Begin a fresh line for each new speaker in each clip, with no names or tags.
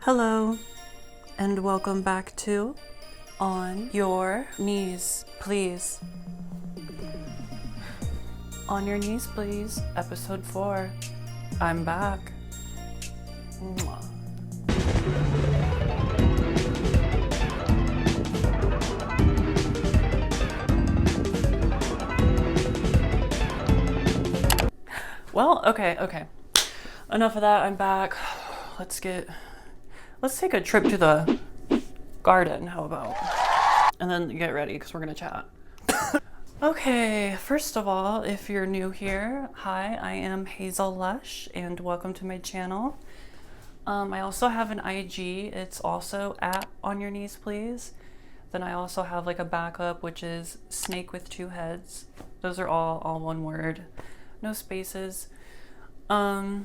Hello, and welcome back to On Your Knees, Please. On Your Knees, Please, episode 4. I'm back. Mwah. Well, okay. Enough of that, I'm back. Let's take a trip to the garden, how about? And then get ready, because we're gonna chat. Okay, first of all, if you're new here, hi, I am Hazel Lush, and welcome to my channel. I also have an IG, it's also at Onyourkneesplease. Then I also have like a backup, which is Snake with 2 heads. Those are all one word, no spaces. How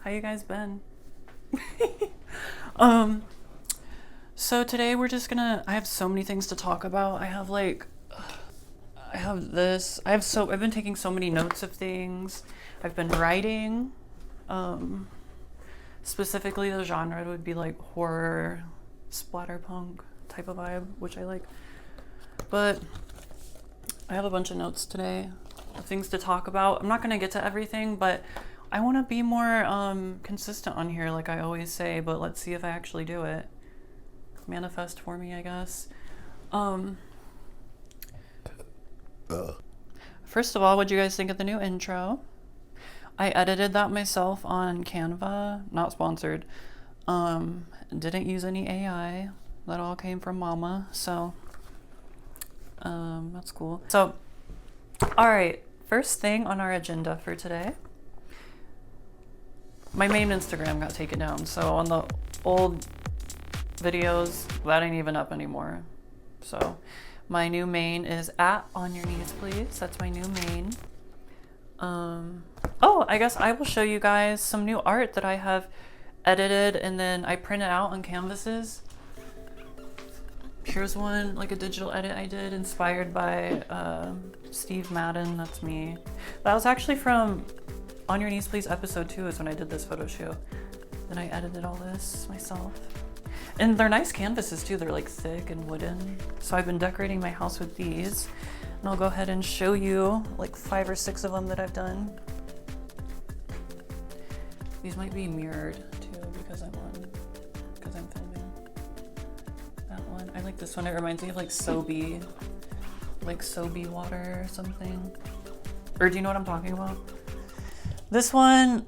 you guys been? So today we're just gonna, I have so many things to talk about. I've been taking so many notes of things. I've been writing, specifically the genre would be like horror, splatterpunk type of vibe, which I like. But I have a bunch of notes today, of things to talk about. I'm not gonna get to everything, but I want to be more consistent on here, like I always say, but let's see if I actually do it. Manifest for me, I guess. First of all, what'd you guys think of the new intro? I edited that myself on Canva, not sponsored. Didn't use any AI. That all came from Mama, so that's cool. So, all right, first thing on our agenda for today. My main Instagram got taken down, so on the old videos, that ain't even up anymore. So my new main is at Onyourkneesplease. That's my new main. Oh, I guess I will show you guys some new art that I have edited and then I printed out on canvases. Here's one, like a digital edit I did, inspired by Steve Madden. That's me. That was actually from On Your Knees Please episode 2 is when I did this photo shoot. Then I edited all this myself. And they're nice canvases too. They're like thick and wooden. So I've been decorating my house with these. And I'll go ahead and show you like 5 or 6 of them that I've done. These might be mirrored too because I'm filming. That one. I like this one. It reminds me of like Sobe water or something. Or do you know what I'm talking about? This one,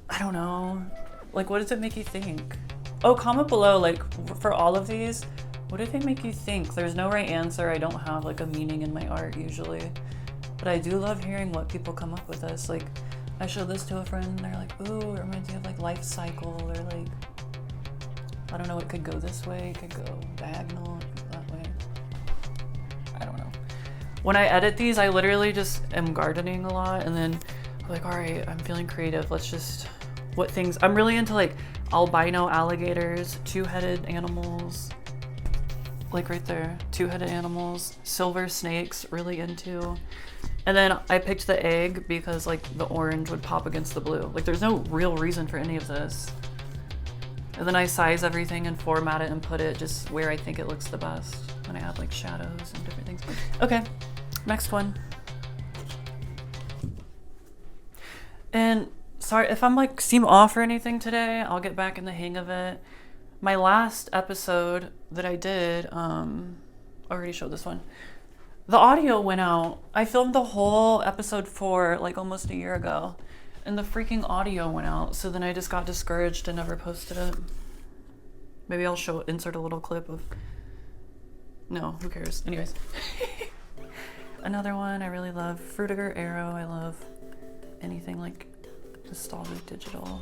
I don't know. Like, what does it make you think? Oh, comment below, like, for all of these, what do they make you think? There's no right answer. I don't have, like, a meaning in my art, usually. But I do love hearing what people come up with this. Like, I showed this to a friend, and they're like, ooh, it reminds me of, like, Life Cycle, or, like, I don't know, it could go this way, it could go diagonal, it could go that way. I don't know. When I edit these, I literally just am gardening a lot, and then like, all right, I'm feeling creative. Let's just, what things, I'm really into like albino alligators, 2-headed animals, like right there, 2-headed animals, silver snakes, really into. And then I picked the egg because like the orange would pop against the blue. Like there's no real reason for any of this. And then I size everything and format it and put it just where I think it looks the best. And I add like shadows and different things. Okay, next one. And sorry if I'm like seem off or anything today, I'll get back in the hang of it. My last episode that I did, I already showed this one. The audio went out. I filmed the whole episode 4 like almost a year ago and the freaking audio went out. So then I just got discouraged and never posted it. Maybe I'll insert a little clip of, no, who cares? Anyways. Another one I really love, Fruitiger Arrow. I love anything like nostalgic digital.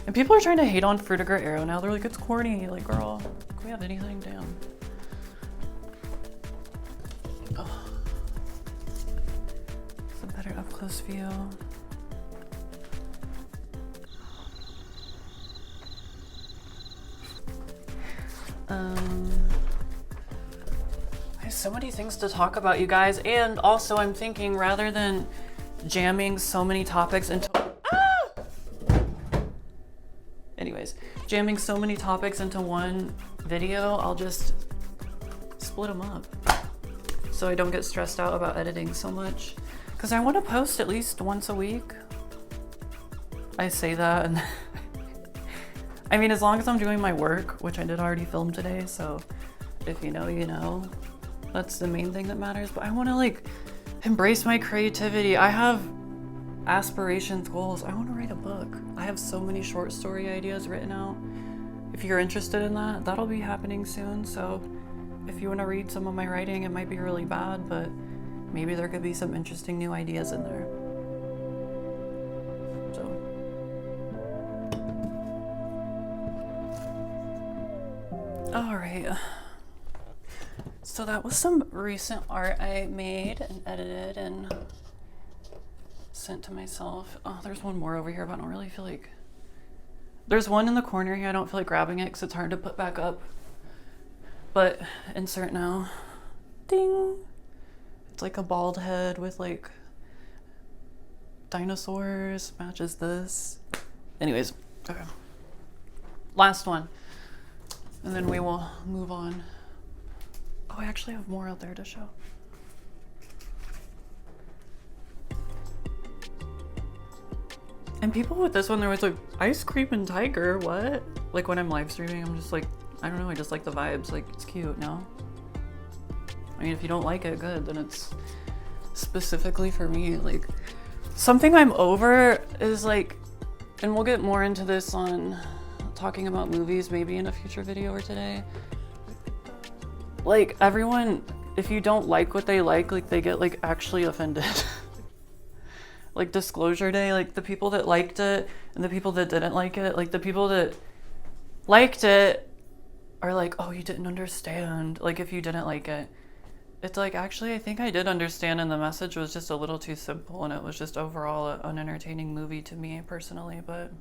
And people are trying to hate on Fruitiger Arrow now. They're like, it's corny. Like, girl, can we have anything? Damn. Oh. It's a better up close view. I have so many things to talk about, you guys. And also I'm thinking rather than jamming so many topics into anyways, jamming so many topics into one video, I'll just split them up so I don't get stressed out about editing so much. Because I want to post at least once a week. I say that, and I mean, as long as I'm doing my work, which I did already film today, so if you know, you know. That's the main thing that matters. But I want to like embrace my creativity. I have aspirations, goals. I want to write a book. I have so many short story ideas written out. If you're interested in that, that'll be happening soon. So if you want to read some of my writing, it might be really bad, but maybe there could be some interesting new ideas in there. So all right. So that was some recent art I made and edited and sent to myself. Oh, there's one more over here, but I don't really feel like... There's one in the corner here. I don't feel like grabbing it because it's hard to put back up. But insert now. Ding! It's like a bald head with like dinosaurs. Matches this. Anyways, okay. Last one. And then we will move on. Oh, I actually have more out there to show. And people with this one, they're always like, ice cream and tiger, what? Like when I'm live streaming, I'm just like, I don't know, I just like the vibes. Like, it's cute, no? I mean, if you don't like it, good, then it's specifically for me. Like, something I'm over is like, and we'll get more into this on talking about movies maybe in a future video or today. Like, everyone, if you don't like what they like they get like actually offended. Like Disclosure Day, like the people that liked it and the people that didn't like it, like the people that liked it are like, oh, you didn't understand. Like if you didn't like it, it's like, actually, I think I did understand, and the message was just a little too simple, and it was just overall an entertaining movie to me personally, but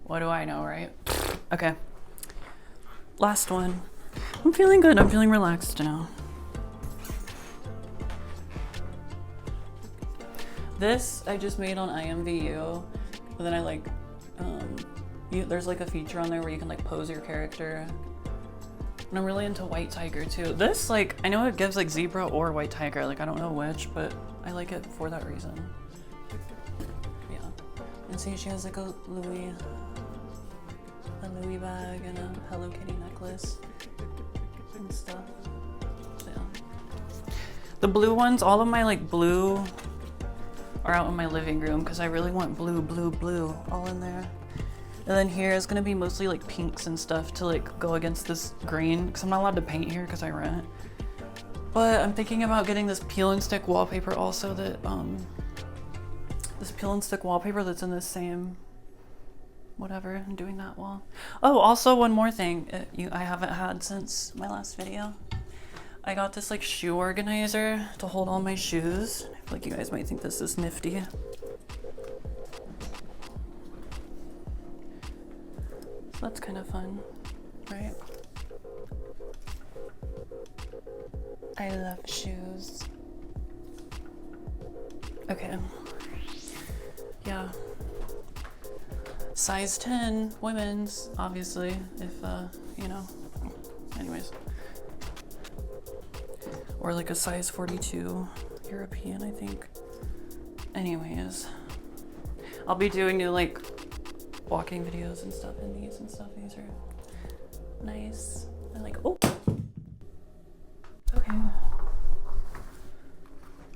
what do I know, right? Okay. Last one. I'm feeling good. I'm feeling relaxed now. This I just made on IMVU, but then I like, there's like a feature on there where you can like pose your character. And I'm really into white tiger too. This, like, I know it gives like zebra or white tiger, like I don't know which, but I like it for that reason. Yeah. And see, she has like a Louis bag and a Hello Kitty necklace and stuff. So, yeah. The blue ones, all of my like blue are out in my living room because I really want blue all in there. And then here is gonna be mostly like pinks and stuff to like go against this green because I'm not allowed to paint here because I rent. But I'm thinking about getting this peel and stick wallpaper also that, this peel and stick wallpaper that's in the same, whatever, I'm doing that wall. Oh, also one more thing I haven't had since my last video. I got this like shoe organizer to hold all my shoes. I feel like you guys might think this is nifty. So that's kind of fun, right? I love shoes. Okay. Yeah. Size 10, women's, obviously, if, you know, anyways. Or like a size 42 European, I think. Anyways, I'll be doing new like walking videos and stuff in these and stuff. These are nice. I like, oh. Okay.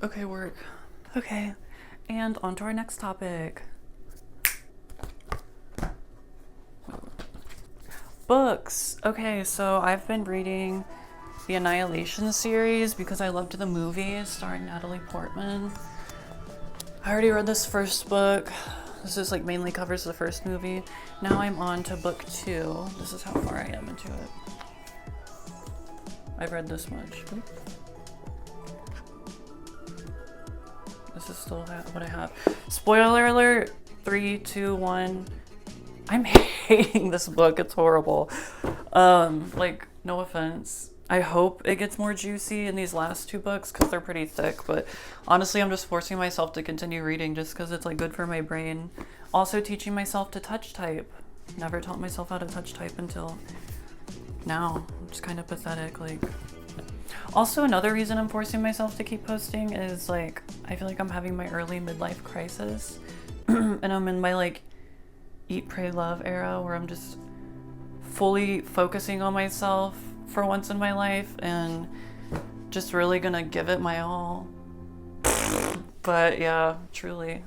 Okay, work. Okay, and on to our next topic. Books. Okay, so I've been reading the Annihilation series because I loved the movie starring Natalie Portman. I already read this first book. This is like mainly covers the first movie. Now I'm on to book 2. This is how far I am into it. I've read this much. This is still what I have. Spoiler alert, 3, 2, 1. I'm hating this book. It's horrible. Like, no offense. I hope it gets more juicy in these last 2 books because they're pretty thick, but honestly, I'm just forcing myself to continue reading just because it's like good for my brain. Also teaching myself to touch type. Never taught myself how to touch type until now. It's kind of pathetic. Like, also another reason I'm forcing myself to keep posting is like, I feel like I'm having my early midlife crisis and I'm in my like eat, pray, love era where I'm just fully focusing on myself for once in my life and just really gonna give it my all. But yeah, truly,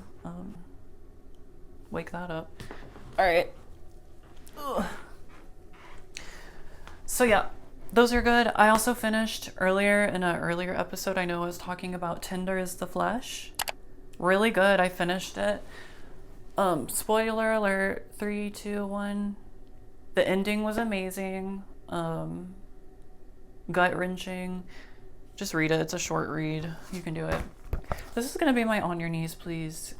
wake that up. All right. Ugh. So yeah, those are good. I also finished earlier in an earlier episode. I know I was talking about Tinder is the Flesh. Really good. I finished it. Spoiler alert, 3, 2, 1. The ending was amazing. Gut-wrenching. Just read it. It's a short read. You can do it. This is gonna be my On Your Knees Please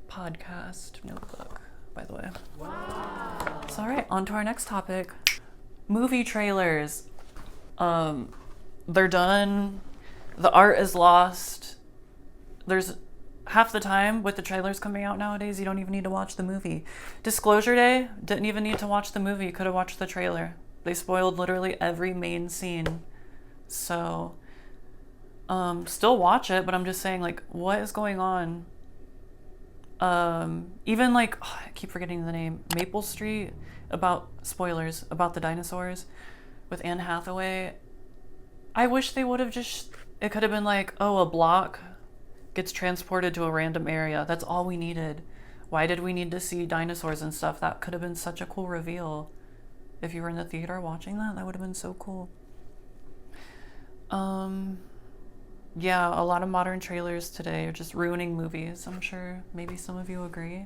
podcast notebook, by the way. Wow. So, all right, on to our next topic. Movie trailers. They're done. The art is lost. There's half the time with the trailers coming out nowadays, you don't even need to watch the movie. Disclosure Day, didn't even need to watch the movie. Could have watched the trailer. They spoiled literally every main scene. So, still watch it, but I'm just saying, like, what is going on? Even like, I keep forgetting the name, Maple Street, about spoilers, about the dinosaurs with Anne Hathaway. I wish they would have just, it could have been like, oh, a block gets transported to a random area. That's all we needed. Why did we need to see dinosaurs and stuff? That could have been such a cool reveal. If you were in the theater watching that, that would have been so cool. Yeah, a lot of modern trailers today are just ruining movies. I'm sure maybe some of you agree.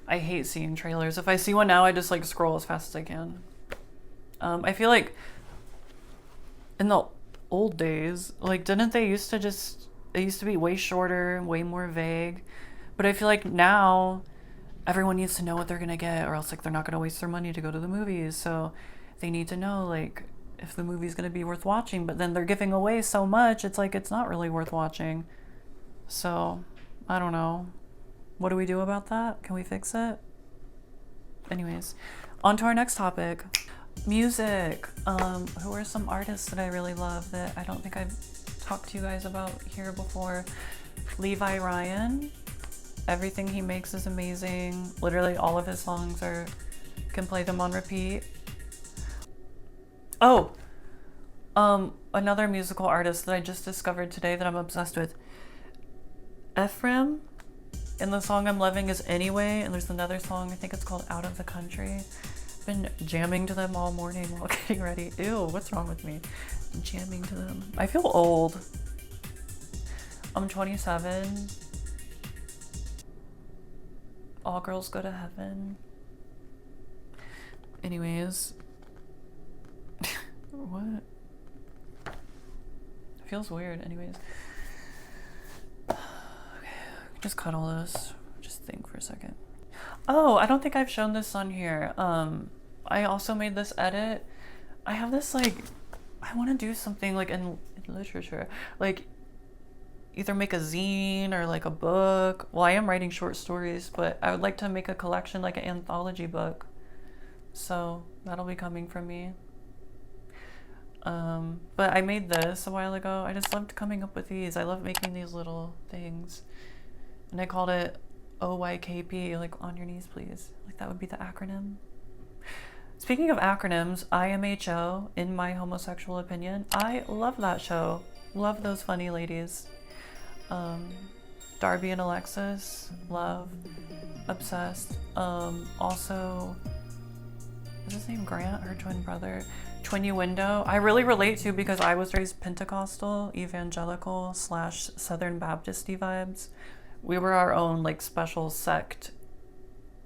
I hate seeing trailers. If I see one now, I just like scroll as fast as I can. I feel like in the old days, like, didn't they used to just, it used to be way shorter, way more vague. But I feel like now everyone needs to know what they're going to get, or else like they're not going to waste their money to go to the movies. So they need to know like if the movie's going to be worth watching, but then they're giving away so much, it's like it's not really worth watching. So I don't know. What do we do about that? Can we fix it? Anyways, on to our next topic. Music. Who are some artists that I really love that I don't think I've talked to you guys about here before? Levi Ryan. Everything he makes is amazing. Literally all of his songs can play them on repeat. Oh, another musical artist that I just discovered today that I'm obsessed with. Ephraim. And the song I'm loving is Anyway, and there's another song, I think it's called Out of the Country. I've been jamming to them all morning while getting ready. Ew, what's wrong with me? I'm jamming to them. I feel old. I'm 27. All girls go to heaven. Anyways. What? It feels weird. Anyways. Just cut all this. Just think for a second. Oh, I don't think I've shown this on here. I also made this edit. I have this like, I want to do something like in literature, like either make a zine or like a book. Well, I am writing short stories, but I would like to make a collection, like an anthology book. So that'll be coming from me. But I made this a while ago. I just loved coming up with these. I love making these little things. And I called it OYKP, like On Your Knees Please. Like that would be the acronym. Speaking of acronyms, IMHO, In My Homosexual Opinion. I love that show. Love those funny ladies. Darby and Alexis, love. Obsessed. Also, is his name Grant, her twin brother? Twinnuendo. I really relate to because I was raised Pentecostal, evangelical / Southern Baptist-y vibes. We were our own like special sect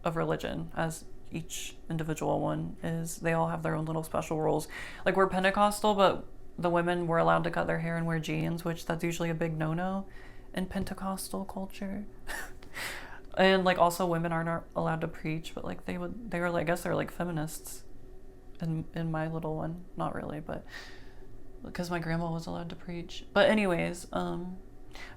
of religion, as each individual one is. They all have their own little special rules. Like we're Pentecostal, but the women were allowed to cut their hair and wear jeans, which that's usually a big no-no in Pentecostal culture. And like also women aren't allowed to preach, but like they were like, I guess they're like feminists in my little one. Not really, but because my grandma was allowed to preach. But anyways,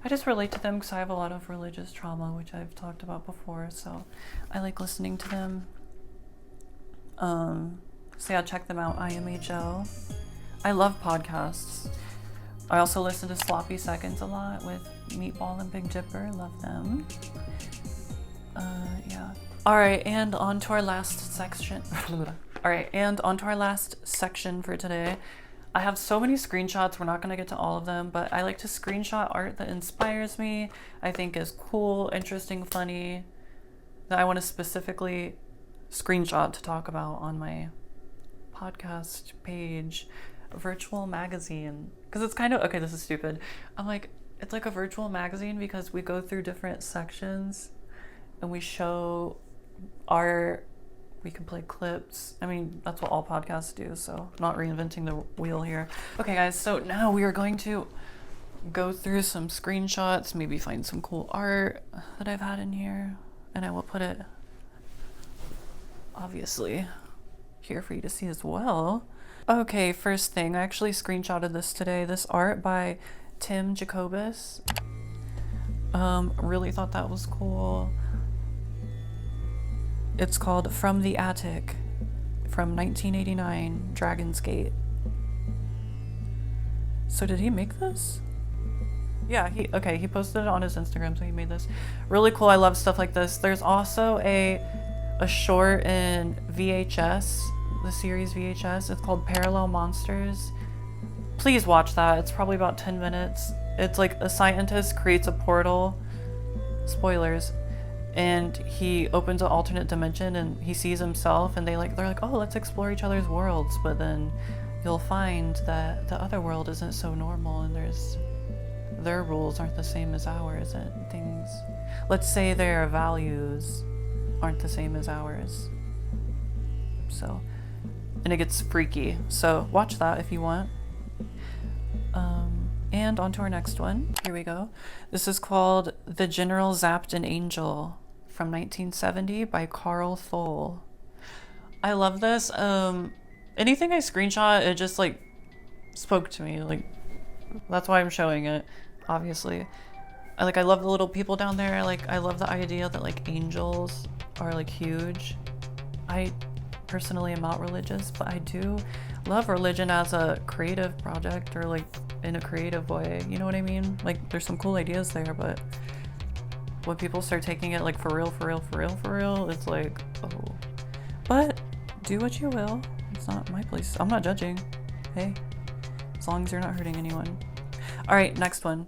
I just relate to them because I have a lot of religious trauma, which I've talked about before, so I like listening to them. So yeah, check them out. I Am Hazel. I love podcasts. I also listen to Sloppy Seconds a lot with Meatball and Big Dipper. Love them. Yeah. All right, and on to our last section. All right, and on to our last section for today. I have so many screenshots. We're not going to get to all of them, but I like to screenshot art that inspires me, I think is cool, interesting, funny, that I want to specifically screenshot to talk about on my podcast page. A virtual magazine, because it's kind of, okay, this is stupid. I'm like, it's like a virtual magazine because we go through different sections and we show art, we can play clips. I mean, that's what all podcasts do, so I'm not reinventing the wheel here. Okay guys, so now we are going to go through some screenshots, maybe find some cool art that I've had in here, and I will put it obviously here for you to see as well. Okay, first thing, I actually screenshotted this today. This art by Tim Jacobus. Really thought that was cool. It's called From the Attic from 1989, Dragon's Gate. So did he make this? Yeah, he posted it on his Instagram, so he made this. Really cool, I love stuff like this. There's also a short in VHS, the series VHS. It's called Parallel Monsters. Please watch that. It's probably about 10 minutes. It's like a scientist creates a portal, spoilers, and he opens an alternate dimension and he sees himself, and they're like, oh, let's explore each other's worlds, but then you'll find that the other world isn't so normal, and their rules aren't the same as ours, and things, let's say their values aren't the same as ours. So, and it gets freaky. So watch that if you want. And on to our next one. Here we go. This is called The General Zapped an Angel from 1970 by Carl Thole. I love this. Anything I screenshot, it just like spoke to me. Like, that's why I'm showing it, obviously. I love the little people down there. I love the idea that like angels are like huge. I personally am not religious, but I do love religion as a creative project, or like in a creative way, you know what I mean? Like, there's some cool ideas there, but when people start taking it like for real, it's like, oh. But do what you will. It's not my place. I'm not judging. Hey, as long as you're not hurting anyone. All right, next one.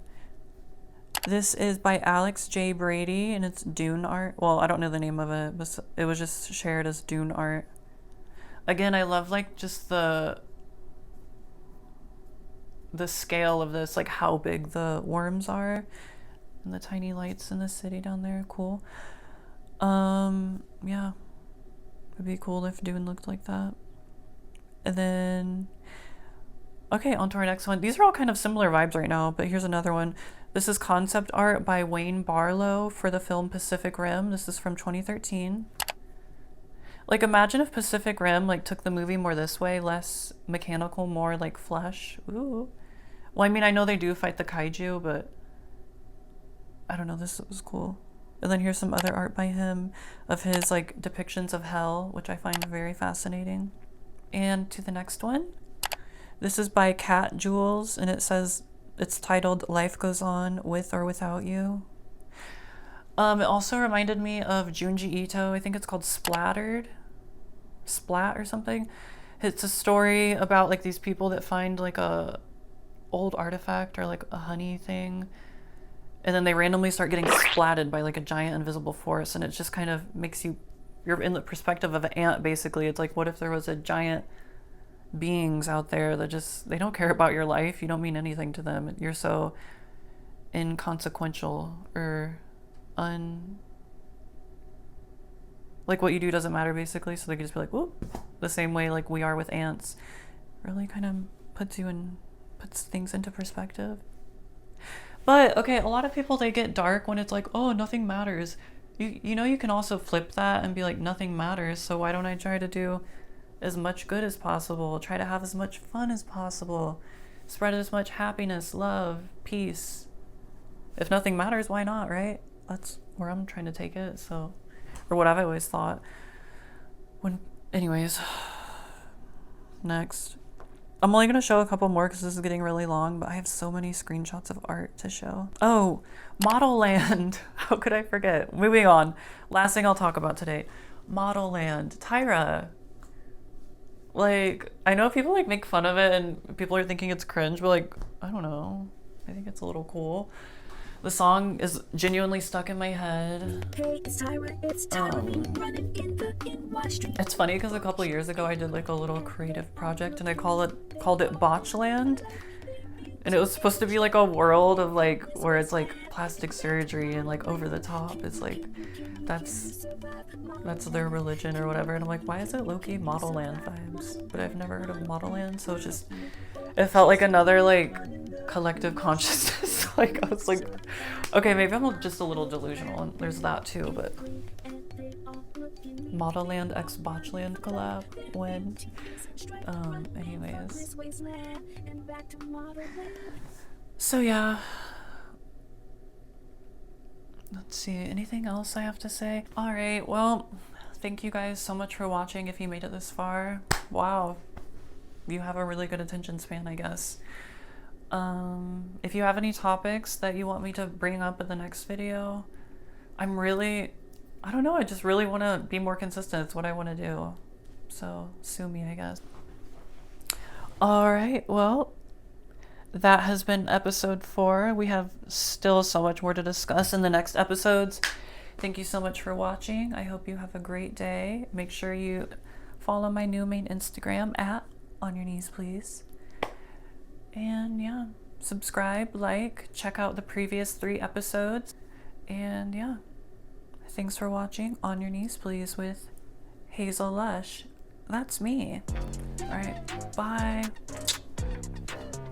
This is by Alex J. Brady, and it's Dune art. Well, I don't know the name of it, but it was just shared as Dune art. Again, I love like just the scale of this, like how big the worms are and the tiny lights in the city down there. Cool. Yeah, it'd be cool if Dune looked like that. And then, okay, on to our next one. These are all kind of similar vibes right now, but here's another one. This is concept art by Wayne Barlow for the film Pacific Rim. This is from 2013. Like, imagine if Pacific Rim like took the movie more this way, less mechanical, more like flesh. Ooh. Well, I mean, I know they do fight the kaiju, but I don't know, this was cool. And then here's some other art by him of his like depictions of hell, which I find very fascinating. And to the next one. This is by Cat Jules, and it's titled Life Goes On With or Without You. It also reminded me of Junji Ito. I think it's called Splat or something. It's a story about like these people that find like a old artifact or like a honey thing, and then they randomly start getting splatted by like a giant invisible force, and it just kind of makes you're in the perspective of an ant basically. It's like, what if there was a giant beings out there that just, they don't care about your life, you don't mean anything to them, you're so inconsequential, or like what you do doesn't matter basically, so they could just be like, whoop, the same way like we are with ants. Really kind of puts things into perspective. But okay, a lot of people, they get dark when it's like, oh, nothing matters. You know, you can also flip that and be like, nothing matters, so why don't I try to do as much good as possible, try to have as much fun as possible, spread as much happiness, love, peace, If nothing matters, why not, right? That's where I'm trying to take it. So, or what I've always thought. Anyways, next. I'm only gonna show a couple more because this is getting really long, but I have so many screenshots of art to show. Oh, Modelland. How could I forget? Moving on. Last thing I'll talk about today. Modelland. Tyra. Like, I know people like make fun of it and people are thinking it's cringe, but like, I don't know. I think it's a little cool. The song is genuinely stuck in my head. Hey, it's Tyra. It's Tyra. Running in the NY street. It's funny because a couple years ago I did like a little creative project and I called it Botchland. And it was supposed to be like a world of like where it's like plastic surgery and like over the top. It's like that's their religion or whatever. And I'm like, why is it low-key Modelland vibes? But I've never heard of Modelland, so it felt like another like collective consciousness. Like I was like, okay, maybe I'm just a little delusional, and there's that too. But Modelland x Botchland collab when. Anyways. So yeah. Let's see, anything else I have to say? All right, well, thank you guys so much for watching. If you made it this far, wow, you have a really good attention span, I guess. If you have any topics that you want me to bring up in the next video, I don't know, I just really want to be more consistent. It's what I want to do. So sue me, I guess. All right, well, that has been episode 4. We have still so much more to discuss in the next episodes. Thank you so much for watching. I hope you have a great day. Make sure you follow my new main Instagram at Onyourkneesplease. And yeah, subscribe, like, check out the previous 3 episodes. And yeah, thanks for watching On Your Knees Please with Hazel Lush. That's me. All right, bye.